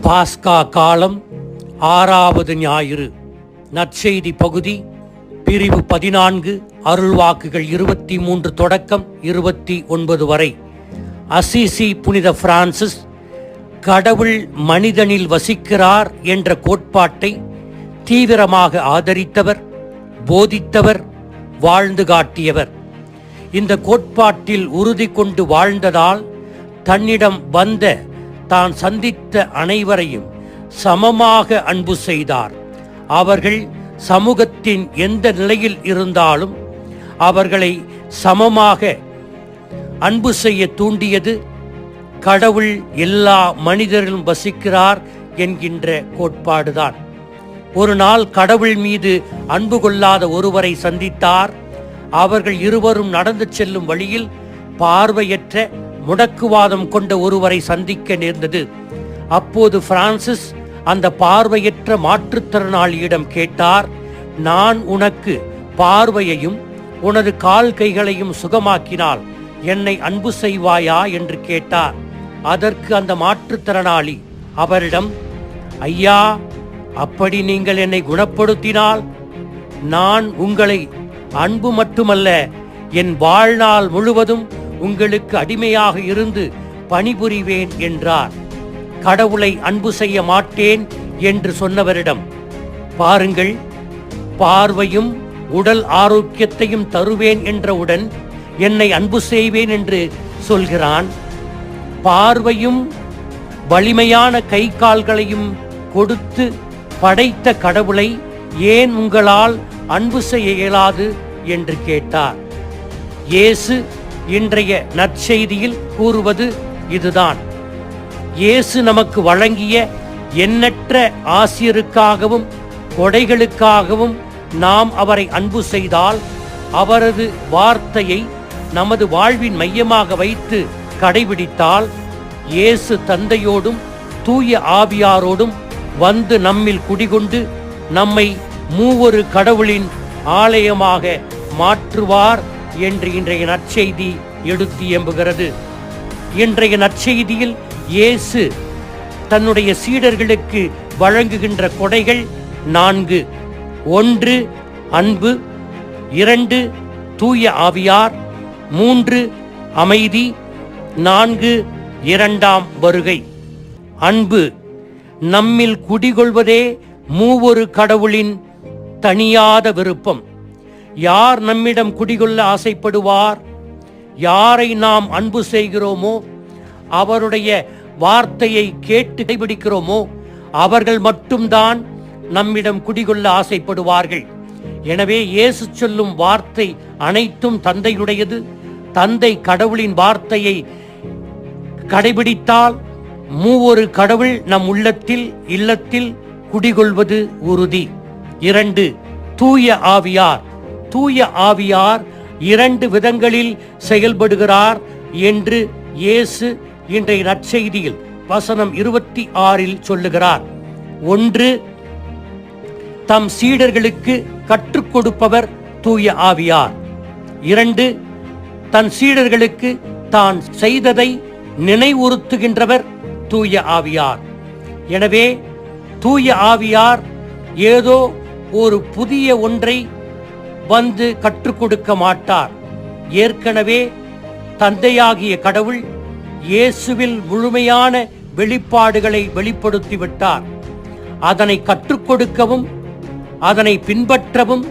பாஸ்கா காலம் 6வது ஞாயிறு. நற்செய்தி பகுதி பிரிவு 14, அருள்வாக்குகள் 23 தொடக்கம் 29 வரை. அசிசி புனித பிரான்சிஸ் கடவுள் மனிதனில் வசிக்கிறார் என்ற கோட்பாட்டை தீவிரமாக ஆதரித்தவர், போதித்தவர், வாழ்ந்து காட்டியவர். இந்த கோட்பாட்டில் உறுதி கொண்டு வாழ்ந்ததால் தன்னிடம் வந்த, தான் சந்தித்த அனைவரையும் சமமாக அன்பு செய்தார். அவர்கள் சமூகத்தின் எந்த நிலையில் இருந்தாலும் அவர்களை சமமாக அன்பு செய்ய தூண்டியது கடவுள் எல்லா மனிதரிலும் வசிக்கிறார் என்கின்ற கோட்பாடுதான். ஒரு நாள் கடவுள் மீது அன்பு கொள்ளாத ஒருவரை சந்தித்தார். அவர்கள் இருவரும் நடந்து செல்லும் வழியில் பார்வையற்ற, முடக்குவாதம் கொண்ட ஒருவரை சந்திக்க நேர்ந்தது. அப்போது பிரான்சிஸ் அந்த பார்வையற்ற மாற்றுத்திறனாளியிடம் கேட்டார், நான் உனக்கு பார்வையையும் உனது கால் கைகளையும் சுகமாக்கினால் என்னை அன்பு செய்வாயா என்று கேட்டார். அதற்கு அந்த மாற்றுத்திறனாளி அவரிடம், ஐயா, அப்படி நீங்கள் என்னை குணப்படுத்தினால் நான் உங்களை அன்பு மட்டுமல்ல, என் வாழ்நாள் முழுவதும் உங்களுக்கு அடிமையாக இருந்து பணிபுரிவேன் என்றார். கடவுளை அன்பு செய்ய மாட்டேன் என்று சொன்னவரிடம், பாருங்கள், பார்வையும் உடல் ஆரோக்கியத்தையும் தருவேன் என்றவுடன் என்னை அன்பு செய்வேன் என்று சொல்கிறான். பார்வையும் வலிமையான கை கால்களையும் கொடுத்து படைத்த கடவுளை ஏன் உங்களால் அன்பு செய்ய இயலாது என்று கேட்டார். இயேசு இன்றைய நற்செய்தியில் கூறுவது இதுதான். இயேசு நமக்கு வழங்கிய எண்ணற்ற ஆசிரியருக்காகவும் கொடைகளுக்காகவும் நாம் அவரை அன்பு செய்தால், அவரது வார்த்தையை நமது வாழ்வின் மையமாக வைத்து கடைபிடித்தால், இயேசு தந்தையோடும் தூய ஆவியாரோடும் வந்து நம்மில் குடிகொண்டு நம்மை மூவொரு கடவுளின் ஆலயமாக மாற்றுவார் என்று இன்றைய நற்செய்தி எடுத்து எம்புகிறது. இன்றைய நற்செய்தியில் இயேசு தன்னுடைய சீடர்களுக்கு வழங்குகின்ற கொடைகள் 4. 1. அன்பு. 2. தூய ஆவியார். 3. அமைதி. 4. 2ஆம் வருகை. அன்பு நம்மில் குடிகொள்வதே மூவொரு கடவுளின் தனியாத விருப்பம். யார் நம்மிடம் குடிகொள்ள ஆசைப்படுவார்? யாரை நாம் அன்பு செய்கிறோமோ, அவருடைய வார்த்தையை கேட்டு கைப்பிடிக்கிறோமோ, அவர்கள் மட்டும்தான் நம்மிடம் குடிகொள்ள ஆசைப்படுவார்கள். எனவே இயேசு சொல்லும் வார்த்தை அனைத்தும் தந்தையுடையது. தந்தை கடவுளின் வார்த்தையை கடைபிடித்தால் மூவொரு கடவுள் நம் இல்லத்தில் குடிகொள்வது உறுதி. 2. தூய ஆவியார். தூய ஆவியார் 2 விதங்களில் செயல்படுகிறார் என்று இயேசு இன்றைய நற்செய்தியில் வசனம் 26 சொல்லுகிறார். 1. தம் சீடர்களுக்கு கற்றுக் கொடுப்பவர் தூய ஆவியார். 2. தன் சீடர்களுக்கு தான் செய்ததை நினைவுறுத்துகின்றவர் தூய ஆவியார். எனவே தூய ஆவியார் ஏதோ ஒரு புதிய ஒன்றை வந்து கற்றுக் கொடுக்க மாட்டார். ஏற்கனவே தந்தையாகிய கடவுள் இயேசுவில் முழுமையான வெளிப்பாடுகளை வெளிப்படுத்திவிட்டார். அதனை கற்றுக் கொடுக்கவும், அதனை பின்பற்றவும்,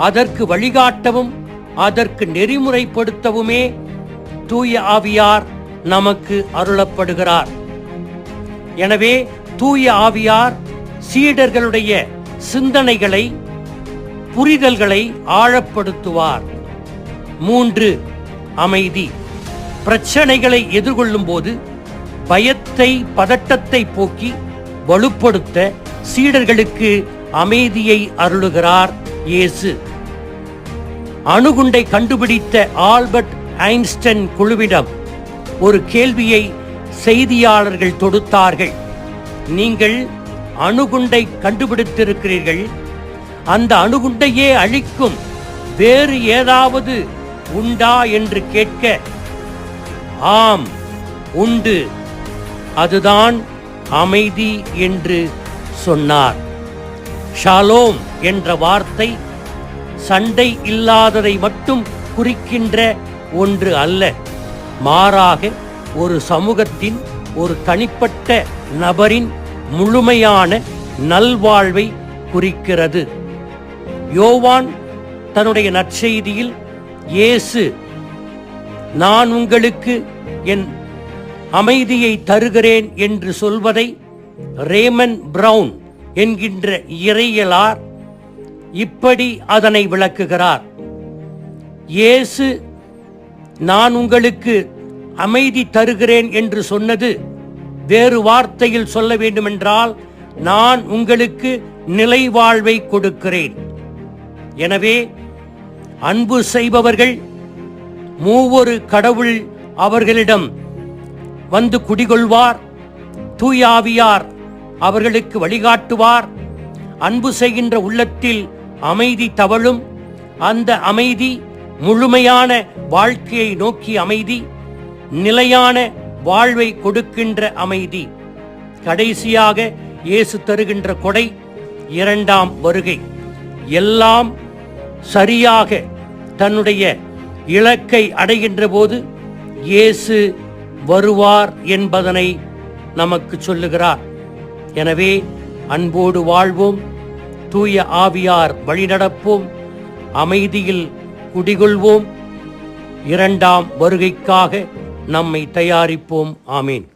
அதற்கு வழிகாட்டவும், அதற்கு நெறிமுறைப்படுத்தவுமே தூய ஆவியார் நமக்கு அருளப்படுகிறார். எனவே தூய ஆவியார் சீடர்களுடைய சிந்தனைகளை, புரிதல்களை ஆழப்படுத்துவார். 3. அமைதி. பிரச்சனைகளை எதிர்கொள்ளும் போது பயத்தை, பதட்டத்தை போக்கி வலுப்படுத்த சீடர்களுக்கு அமைதியை அருளுகிறார் இயேசு. அணுகுண்டை கண்டுபிடித்த ஆல்பர்ட் ஐன்ஸ்டைன் குழுவிடம் ஒரு கேள்வியை செய்தியாளர்கள் தொடுத்தார்கள். நீங்கள் அணுகுண்டை கண்டுபிடித்திருக்கிறீர்கள், அந்த அணுகுண்டையே அழிக்கும் வேறு ஏதாவது உண்டா என்று கேட்க, ஆம் உண்டு, அதுதான் அமைதி என்று சொன்னார். ஷாலோம் என்ற வார்த்தை சண்டை இல்லாததை மட்டும் குறிக்கின்ற ஒன்று அல்ல, மாறாக ஒரு சமூகத்தின், ஒரு தனிப்பட்ட நபரின் முழுமையான நல்வாழ்வை குறிக்கிறது. யோவான் தன்னுடைய நற்செய்தியில் இயேசு நான் உங்களுக்கு என் அமைதியை தருகிறேன் என்று சொல்வதை ரேமன் பிரவுன் என்கின்ற இறையியலார் இப்படி அதனை விளக்குகிறார். இயேசு நான் உங்களுக்கு அமைதி தருகிறேன் என்று சொன்னது, வேறு வார்த்தையில் சொல்ல வேண்டுமென்றால் நான் உங்களுக்கு நிலைவாழ்வை கொடுக்கிறேன். எனவே அன்பு செய்பவர்கள் மூவொரு கடவுள் அவர்களிடம் வந்து குடிகொள்வார். தூய ஆவியார் அவர்களுக்கு வழிகாட்டுவார். அன்பு செய்கின்ற உள்ளத்தில் அமைதி தவழும். அந்த அமைதி முழுமையான வாழ்க்கையை நோக்கிய அமைதி, நிலையான வாழ்வை கொடுக்கின்ற அமைதி. கடைசியாக இயேசு தருகின்ற கொடை இரண்டாம் வருகை. எல்லாம் சரியாக தன்னுடைய இலக்கை அடைகின்ற போது இயேசு வருவார் என்பதனை நமக்கு சொல்லுகிறார். எனவே அன்போடு வாழ்வோம், தூய ஆவியார் வழிநடப்போம், அமைதியில் குடிகொள்வோம், இரண்டாம் வருகைக்காக நம்மை தயாரிப்போம். ஆமீன்.